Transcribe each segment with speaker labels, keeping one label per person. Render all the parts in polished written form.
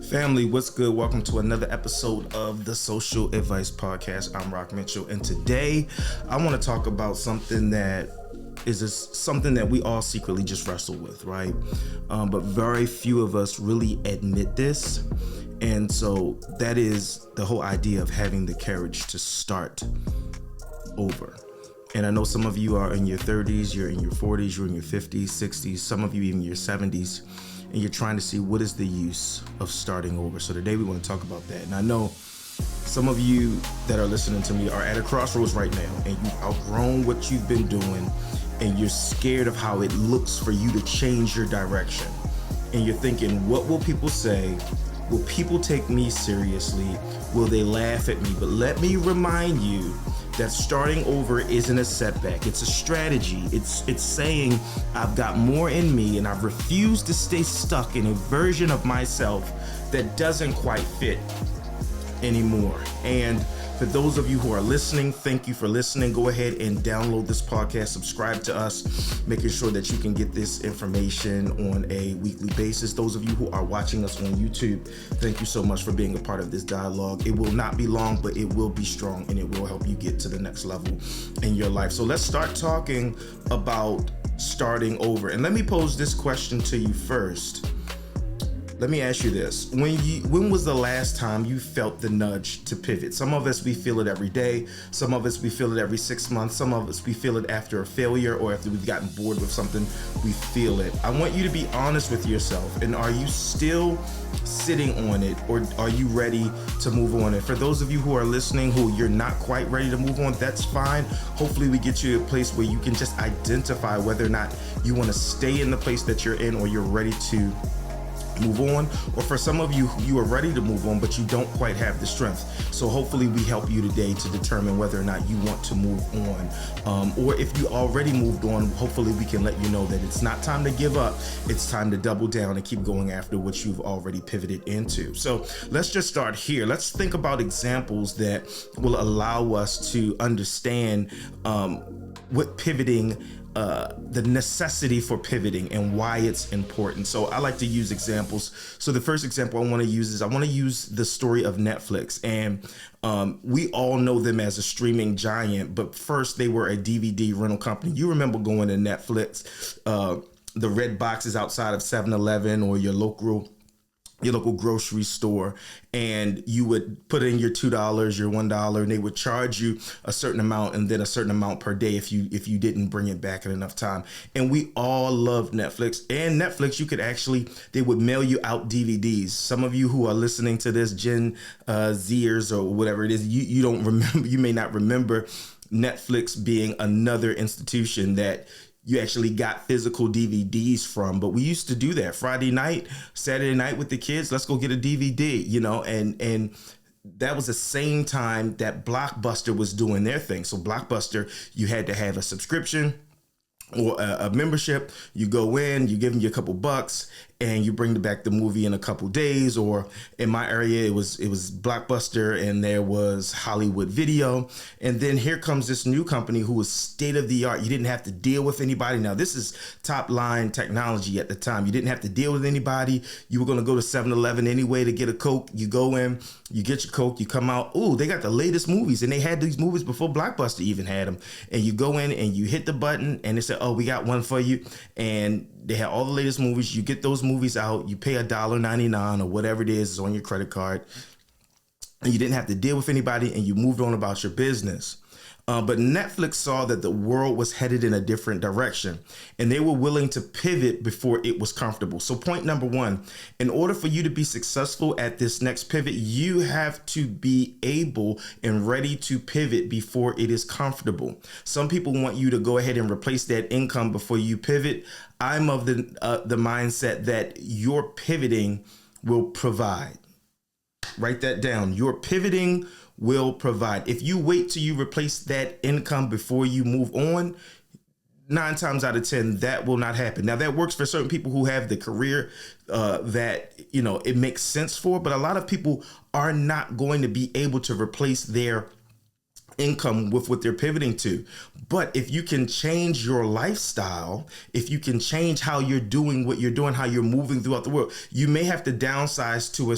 Speaker 1: Family, what's good? Welcome to another episode of the Social Advice Podcast. I'm Rock Mitchell, and today I want to talk about something that something that we all secretly just wrestle with, right? But very few of us really admit this, and so that is the whole idea of having the courage to start over. And I know some of you are in your 30s, you're in your 40s, you're in your 50s, 60s, some of you even your 70s. And you're trying to see what is the use of starting over. So today we want to talk about that. And I know some of you that are listening to me are at a crossroads right now, and you've outgrown what you've been doing, and you're scared of how it looks for you to change your direction. And you're thinking, what will people say? Will people take me seriously? Will they laugh at me? But let me remind you that starting over isn't a setback. It's a strategy. It's saying I've got more in me and I've refused to stay stuck in a version of myself that doesn't quite fit anymore. And for those of you who are listening, thank you for listening. Go ahead and download this podcast, subscribe to us, making sure that you can get this information on a weekly basis. Those of you who are watching us on YouTube, thank you so much for being a part of this dialogue. It will not be long, but it will be strong, and it will help you get to the next level in your life. So let's start talking about starting over. And let me pose this question to you first. Let me ask you this. When was the last time you felt the nudge to pivot? Some of us, we feel it every day. Some of us, we feel it every 6 months. Some of us, we feel it after a failure or after we've gotten bored with something, we feel it. I want you to be honest with yourself. And are you still sitting on it, or are you ready to move on? And for those of you who are listening who you're not quite ready to move on, that's fine. Hopefully we get you to a place where you can just identify whether or not you want to stay in the place that you're in, or you're ready to move on. Or for some of you, you are ready to move on, but you don't quite have the strength. So hopefully we help you today to determine whether or not you want to move on. Or if you already moved on, hopefully we can let you know that it's not time to give up. It's time to double down and keep going after what you've already pivoted into. So let's just start here. Let's think about examples that will allow us to understand what pivoting, the necessity for pivoting and why it's important. So I like to use examples. So the first example I want to use is I want to use the story of Netflix. And we all know them as a streaming giant, but first they were a DVD rental company. You remember going to Netflix, the red boxes outside of 7-Eleven or your local grocery store, and you would put in your $2, your $1, and they would charge you a certain amount and then a certain amount per day if you didn't bring it back in enough time. And we all love Netflix. And Netflix, they would mail you out DVDs. Some of you who are listening to this, Gen Zers or whatever it is, you don't remember, you may not remember Netflix being another institution that you actually got physical DVDs from. But we used to do that Friday night, Saturday night with the kids. Let's go get a DVD, and that was the same time that Blockbuster was doing their thing. So Blockbuster, you had to have a subscription or a membership. You go in, you give them your couple bucks, and you bring back the movie in a couple days. Or in my area, it was Blockbuster, and there was Hollywood Video. And then here comes this new company who was state of the art. You didn't have to deal with anybody. Now, this is top line technology at the time. You didn't have to deal with anybody. You were going to go to 7-Eleven anyway to get a Coke. You go in, you get your Coke, you come out. Oh, they got the latest movies, and they had these movies before Blockbuster even had them. And you go in and you hit the button, and they say, "Oh, we got one for you." And they had all the latest movies. You get those movies out. You pay $1.99 or whatever it is on your credit card. And you didn't have to deal with anybody, and you moved on about your business. But Netflix saw that the world was headed in a different direction, and they were willing to pivot before it was comfortable. So point number one, in order for you to be successful at this next pivot, you have to be able and ready to pivot before it is comfortable. Some people want you to go ahead and replace that income before you pivot. I'm of the mindset that your pivoting will provide. Write that down. Your pivoting will provide. If you wait till you replace that income before you move on, 9 times out of 10, that will not happen. Now, that works for certain people who have the career that, it makes sense for, but a lot of people are not going to be able to replace their income with what they're pivoting to. But if you can change your lifestyle, if you can change how you're doing what you're doing, how you're moving throughout the world, you may have to downsize to a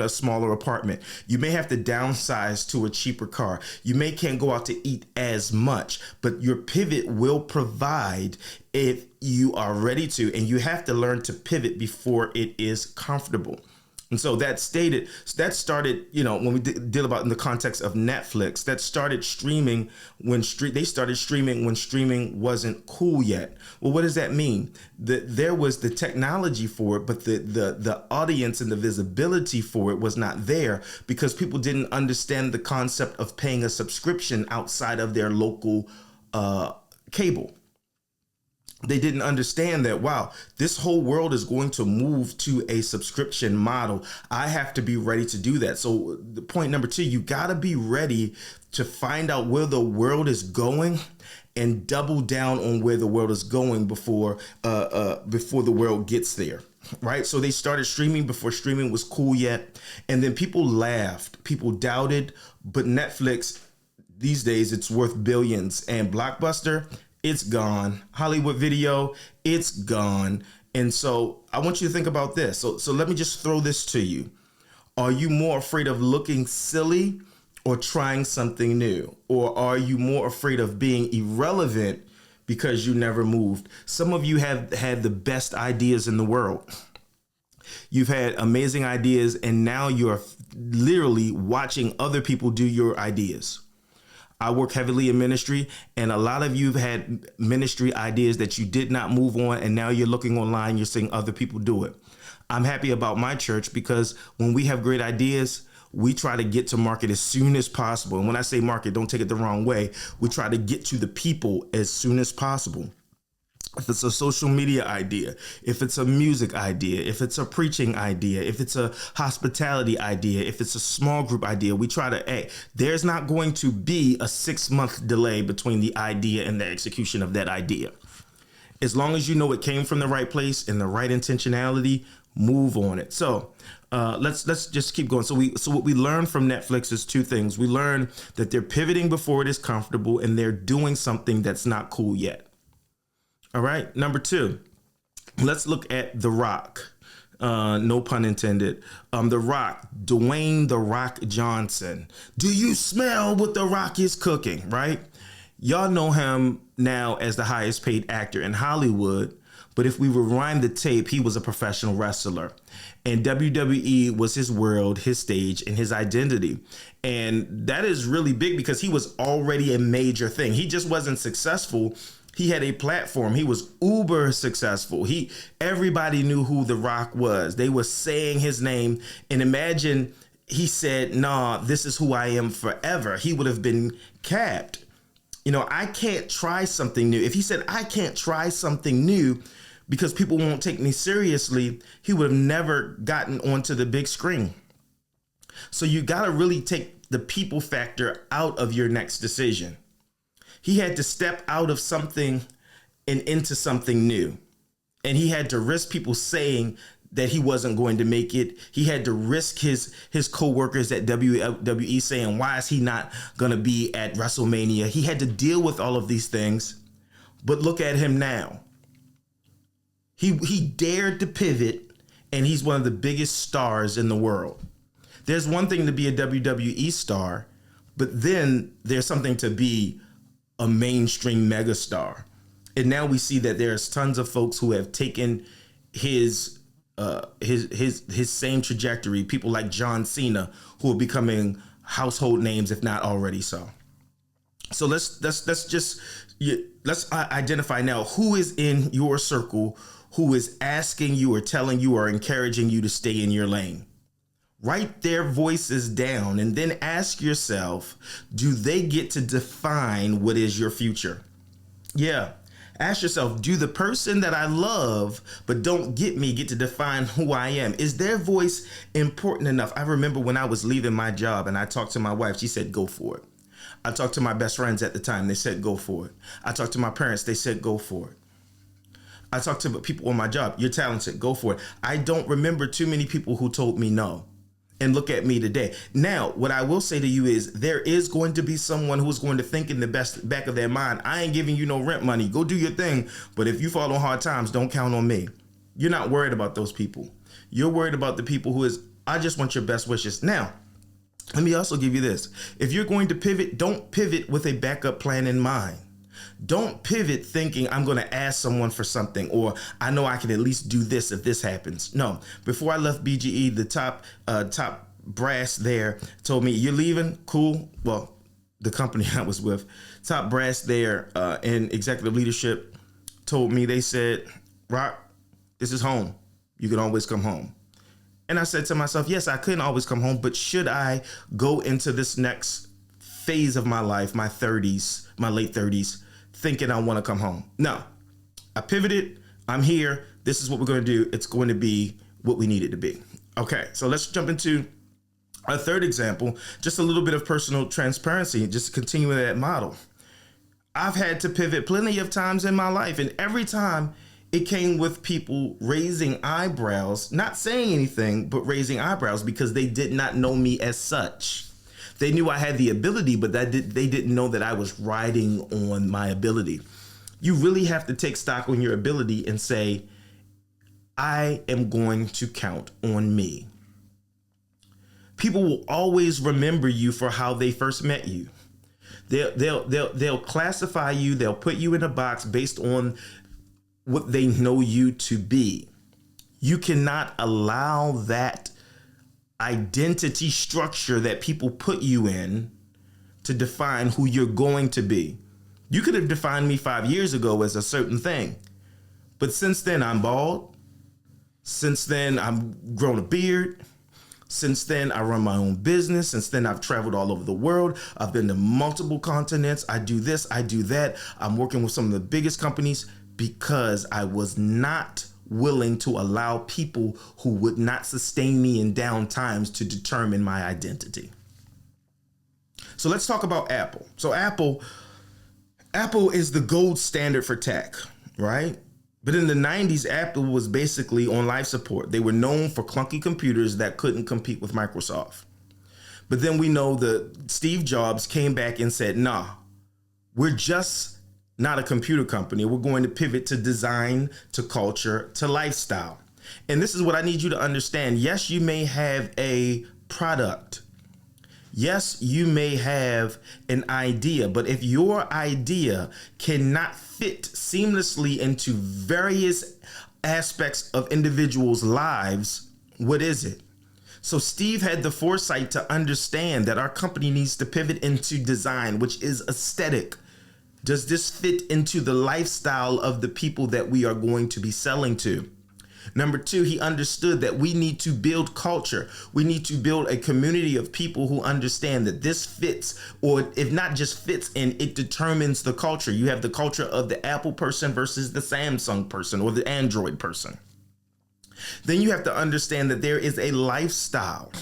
Speaker 1: smaller apartment. You may have to downsize to a cheaper car. You may can't go out to eat as much, but your pivot will provide if you are ready to, and you have to learn to pivot before it is comfortable. And so that started, when we deal about in the context of Netflix, that started streaming they started streaming when streaming wasn't cool yet. Well, what does that mean? That there was the technology for it, but the audience and the visibility for it was not there because people didn't understand the concept of paying a subscription outside of their local cable. They didn't understand that, wow, this whole world is going to move to a subscription model. I have to be ready to do that. So the point number 2, you got to be ready to find out where the world is going and double down on where the world is going before the world gets there. Right. So they started streaming before streaming was cool yet. And then people laughed, people doubted. But Netflix these days, it's worth billions, and Blockbuster, it's gone. Hollywood Video, it's gone. And so I want you to think about this. So let me just throw this to you. Are you more afraid of looking silly or trying something new? Or are you more afraid of being irrelevant because you never moved? Some of you have had the best ideas in the world. You've had amazing ideas, and now you're literally watching other people do your ideas. I work heavily in ministry, and a lot of you have had ministry ideas that you did not move on, and now you're looking online, you're seeing other people do it. I'm happy about my church because when we have great ideas, we try to get to market as soon as possible. And when I say market, don't take it the wrong way. We try to get to the people as soon as possible. If it's a social media idea, if it's a music idea, if it's a preaching idea, if it's a hospitality idea, if it's a small group idea, we try to, there's not going to be a 6-month delay between the idea and the execution of that idea. As long as you know it came from the right place and the right intentionality, move on it. So let's just keep going. So what we learned from Netflix is 2 things. We learned that they're pivoting before it is comfortable, and they're doing something that's not cool yet. All right. Number 2, let's look at The Rock. No pun intended. The Rock, Dwayne The Rock Johnson. Do you smell what The Rock is cooking? Right. Y'all know him now as the highest paid actor in Hollywood. But if we rewind the tape, he was a professional wrestler, and WWE was his world, his stage, and his identity. And that is really big because he was already a major thing. He just wasn't successful. He had a platform. He was uber successful. Everybody knew who The Rock was. They were saying his name. And imagine he said, nah, this is who I am forever. He would have been capped. I can't try something new. If he said, I can't try something new because people won't take me seriously, he would have never gotten onto the big screen. So you got to really take the people factor out of your next decision. He had to step out of something and into something new. And he had to risk people saying that he wasn't going to make it. He had to risk his co-workers at WWE saying, why is he not going to be at WrestleMania? He had to deal with all of these things. But look at him now. He dared to pivot, and he's one of the biggest stars in the world. There's one thing to be a WWE star, but then there's something to be a mainstream megastar. And now we see that there's tons of folks who have taken his same trajectory. People like John Cena, who are becoming household names, if not already so. So let's identify now who is in your circle, who is asking you or telling you or encouraging you to stay in your lane. Write their voices down and then ask yourself, do they get to define what is your future? Yeah. Ask yourself, do the person that I love but don't get me get to define who I am? Is their voice important enough? I remember when I was leaving my job and I talked to my wife, she said, go for it. I talked to my best friends at the time. They said, go for it. I talked to my parents. They said, go for it. I talked to people on my job. You're talented. Go for it. I don't remember too many people who told me no. and look at me today. Now, what I will say to you is there is going to be someone who's going to think in the best back of their mind, I ain't giving you no rent money. Go do your thing. But if you fall on hard times, don't count on me. You're not worried about those people. You're worried about the people who is, I just want your best wishes. Now, let me also give you this. If you're going to pivot, don't pivot with a backup plan in mind. Don't pivot thinking I'm going to ask someone for something, or I know I can at least do this if this happens. No, before I left BGE, the top brass there told me, you're leaving? Cool. Well, the company I was with, top brass there in executive leadership told me, they said, Rock, this is home. You can always come home. And I said to myself, yes, I couldn't always come home, but should I go into this next phase of my life, my 30s, my late 30s, thinking I want to come home? No, I pivoted. I'm here. This is what we're going to do. It's going to be what we need it to be. Okay, so let's jump into our third example, just a little bit of personal transparency, just continuing that model. I've had to pivot plenty of times in my life, and every time it came with people raising eyebrows, not saying anything, but raising eyebrows because they did not know me as such. They knew I had the ability, but they didn't know that I was riding on my ability. You really have to take stock on your ability and say, I am going to count on me. People will always remember you for how they first met you. They'll classify you. They'll put you in a box based on what they know you to be. You cannot allow that identity structure that people put you in to define who you're going to be. You could have defined me 5 years ago as a certain thing, but since then I'm bald. Since then I've grown a beard. Since then I run my own business. Since then I've traveled all over the world. I've been to multiple continents. I do this, I do that. I'm working with some of the biggest companies because I was not willing to allow people who would not sustain me in down times to determine my identity. So let's talk about Apple. So Apple is the gold standard for tech, right? But in the 90s, Apple was basically on life support. They were known for clunky computers that couldn't compete with Microsoft. But then we know that Steve Jobs came back and said, nah, we're just not a computer company. We're going to pivot to design, to culture, to lifestyle. And this is what I need you to understand. Yes, you may have a product. Yes, you may have an idea, but if your idea cannot fit seamlessly into various aspects of individuals' lives, what is it? So Steve had the foresight to understand that our company needs to pivot into design, which is aesthetic. Does this fit into the lifestyle of the people that we are going to be selling to? Number two, he understood that we need to build culture. We need to build a community of people who understand that this fits, or if not just fits in, it determines the culture. You have the culture of the Apple person versus the Samsung person or the Android person. Then you have to understand that there is a lifestyle.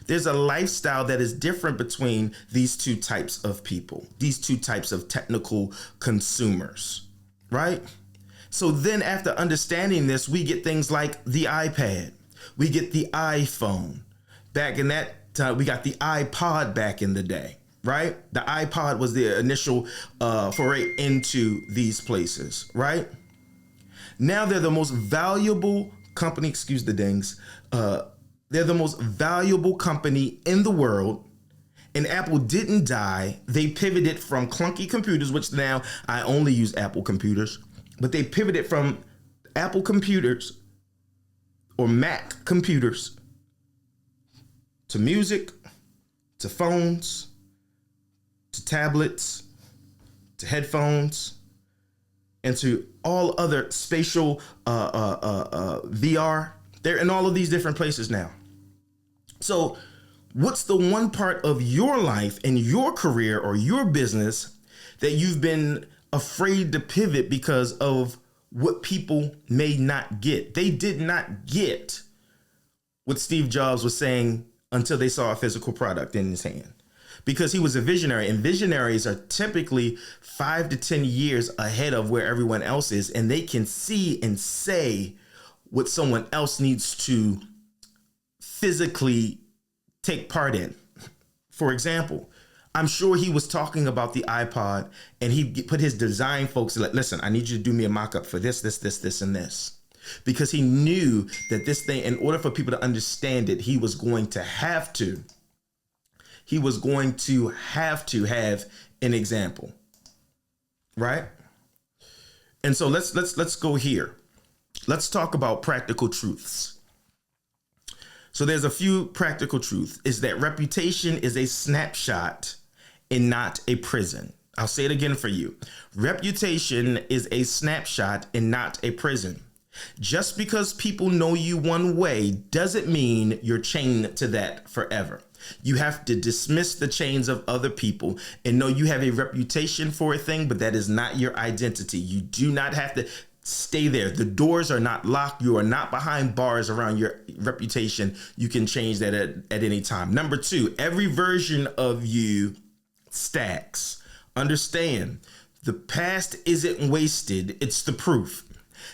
Speaker 1: There's a lifestyle that is different between these two types of people, these two types of technical consumers, right? So then after understanding this, we get things like the iPad, we get the iPhone. Back in that time, we got the iPod back in the day, right? The iPod was the initial foray into these places, right? Now they're the most valuable company, excuse the dings, they're the most valuable company in the world, and Apple didn't die. They pivoted from clunky computers, which now I only use Apple computers, but they pivoted from Apple computers or Mac computers to music, to phones, to tablets, to headphones, and to all other spatial VR. They're in all of these different places now. So what's the one part of your life and your career or your business that you've been afraid to pivot because of what people may not get? They did not get what Steve Jobs was saying until they saw a physical product in his hand, because he was a visionary, and visionaries are typically 5 to 10 years ahead of where everyone else is, and they can see and say what someone else needs to physically take part in. For example, I'm sure he was talking about the iPod and he put his design folks like, listen, I need you to do me a mock-up for this, and this. Because he knew that this thing, in order for people to understand it, he was going to have to have an example, right? And so let's go here. Let's talk about practical truths. So there's a few practical truths. Is that reputation is a snapshot and not a prison. I'll say it again for you. Reputation is a snapshot and not a prison. Just because people know you one way doesn't mean you're chained to that forever. You have to dismiss the chains of other people and know you have a reputation for a thing, but that is not your identity. You do not have to stay there. The doors are not locked. You are not behind bars around your reputation. You can change that at any time. Number two, every version of you stacks. Understand, the past isn't wasted. It's the proof.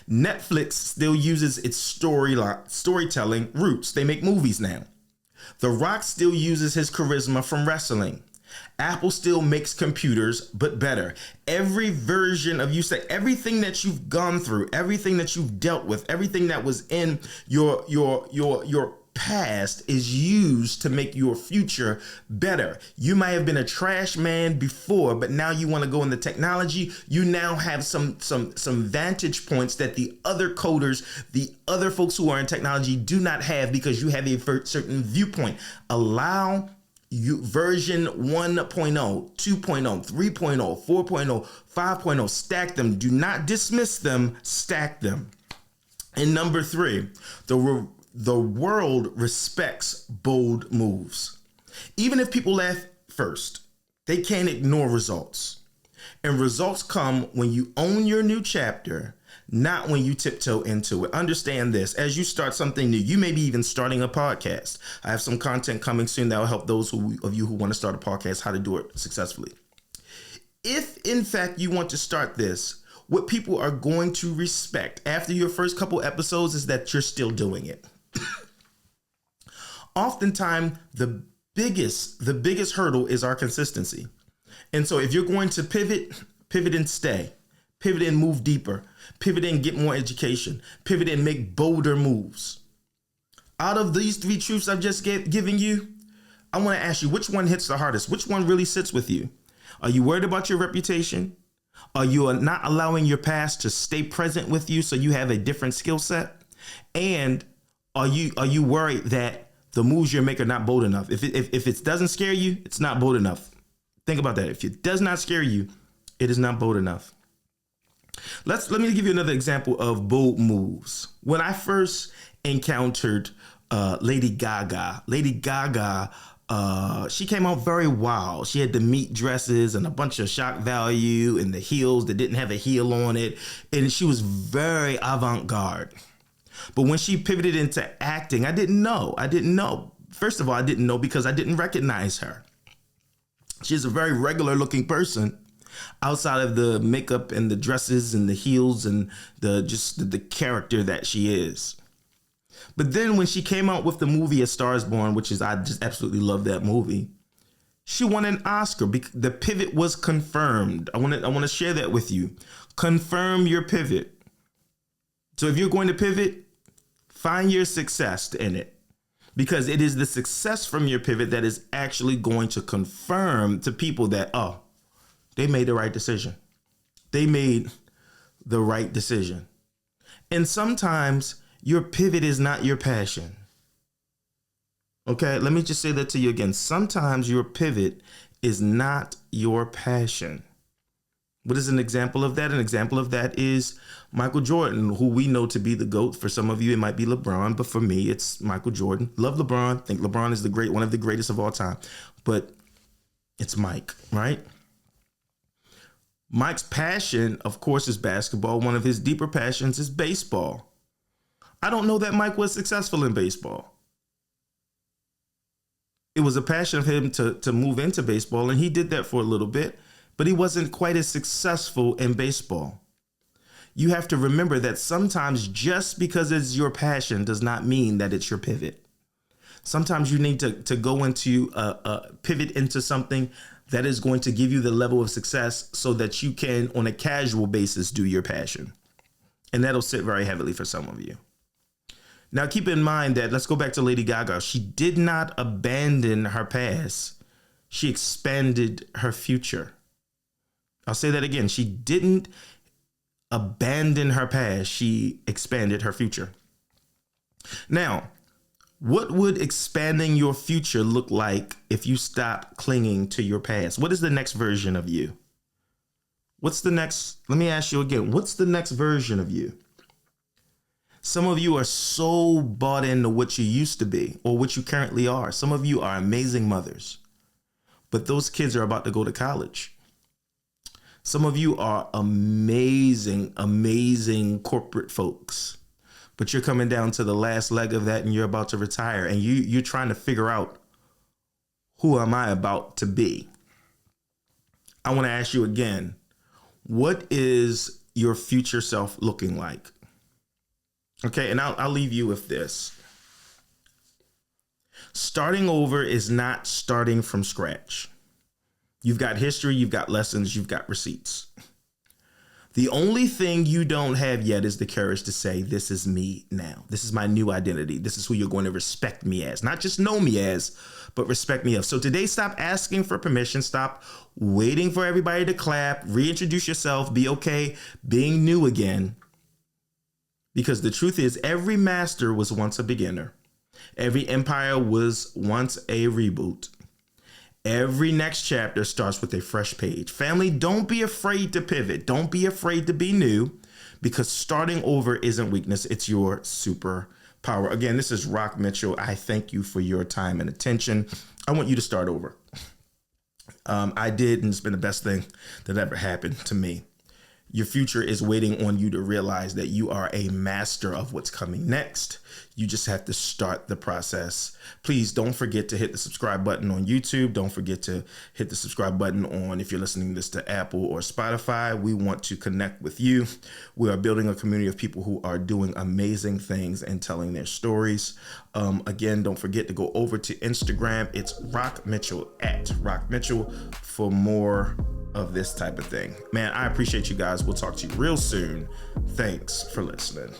Speaker 1: Netflix still uses its storytelling roots. They make movies now. The Rock still uses his charisma from wrestling. Apple still makes computers, but better. Every version of you, say everything that you've gone through, everything that you've dealt with, everything that was in your past is used to make your future better. You might have been a trash man before, but now you want to go into technology. You now have some vantage points that the other coders, the other folks who are in technology do not have, because you have a certain viewpoint. Allow you version 1.0, 2.0, 3.0, 4.0, 5.0, stack them. Do not dismiss them, stack them. And number three, the world respects bold moves. Even if people laugh first, they can't ignore results. And results come when you own your new chapter, not when you tiptoe into it. Understand this. As you start something new, you may be even starting a podcast. I have some content coming soon that will help those of you who want to start a podcast, how to do it successfully. If, in fact, you want to start this, what people are going to respect after your first couple episodes is that you're still doing it. Oftentimes, the biggest hurdle is our consistency. And so if you're going to pivot and stay, pivot and move deeper, pivot and get more education, pivot and make bolder moves. Out of these three truths I've just given you, I want to ask you, which one hits the hardest? Which one really sits with you? Are you worried about your reputation? Are you not allowing your past to stay present with you so you have a different skill set? And are you worried that the moves you make are not bold enough? If it doesn't scare you, it's not bold enough. Think about that. If it does not scare you, it is not bold enough. Let me give you another example of bold moves. When I first encountered Lady Gaga, she came out very wild. She had the meat dresses and a bunch of shock value and the heels that didn't have a heel on it. And she was very avant-garde. But when she pivoted into acting, I didn't know. First of all, I didn't know because I didn't recognize her. She's a very regular looking person outside of the makeup and the dresses and the heels and the character that she is. But then when she came out with the movie A Star Is Born, which is, I just absolutely love that movie, she won an Oscar. The pivot was confirmed. I want to share that with you. Confirm your pivot. So if you're going to pivot, find your success in it, because it is the success from your pivot that is actually going to confirm to people that, oh, they made the right decision. They made the right decision. And sometimes your pivot is not your passion. Okay, let me just say that to you again. Sometimes your pivot is not your passion. What is an example of that? An example of that is Michael Jordan, who we know to be the GOAT. For some of you, it might be LeBron, but for me, it's Michael Jordan. Love LeBron. Think LeBron is one of the greatest of all time. But it's Mike, right? Mike's passion, of course, is basketball. One of his deeper passions is baseball. I don't know that Mike was successful in baseball. It was a passion of him to move into baseball, and he did that for a little bit, but he wasn't quite as successful in baseball. You have to remember that sometimes just because it's your passion does not mean that it's your pivot. Sometimes you need to go into pivot into something that is going to give you the level of success so that you can, on a casual basis, do your passion. And that'll sit very heavily for some of you. Now, keep in mind that, let's go back to Lady Gaga. She did not abandon her past. She expanded her future. I'll say that again. She didn't abandon her past. She expanded her future. Now, what would expanding your future look like if you stop clinging to your past? What is the next version of you? Let me ask you again, what's the next version of you? Some of you are so bought into what you used to be or what you currently are. Some of you are amazing mothers, but those kids are about to go to college. Some of you are amazing, amazing corporate folks, but you're coming down to the last leg of that and you're about to retire, and you're trying to figure out, who am I about to be? I want to ask you again, what is your future self looking like? Okay, and I'll leave you with this. Starting over is not starting from scratch. You've got history, you've got lessons, you've got receipts. The only thing you don't have yet is the courage to say, this is me now. This is my new identity. This is who you're going to respect me as. Not just know me as, but respect me as. So today, stop asking for permission. Stop waiting for everybody to clap. Reintroduce yourself. Be okay being new again. Because the truth is, every master was once a beginner. Every empire was once a reboot. Every next chapter starts with a fresh page. Family, don't be afraid to pivot. Don't be afraid to be new, because starting over isn't weakness. It's your superpower. Again, this is Rock Mitchell. I thank you for your time and attention. I want you to start over. I did, and it's been the best thing that ever happened to me. Your future is waiting on you to realize that you are a master of what's coming next. You just have to start the process. Please don't forget to hit the subscribe button on YouTube. Don't forget to hit the subscribe button on, if you're listening to this, to Apple or Spotify. We want to connect with you. We are building a community of people who are doing amazing things and telling their stories. Again, don't forget to go over to Instagram. It's Rock Mitchell, at Rock Mitchell, for more of this type of thing. Man, I appreciate you guys. We'll talk to you real soon. Thanks for listening.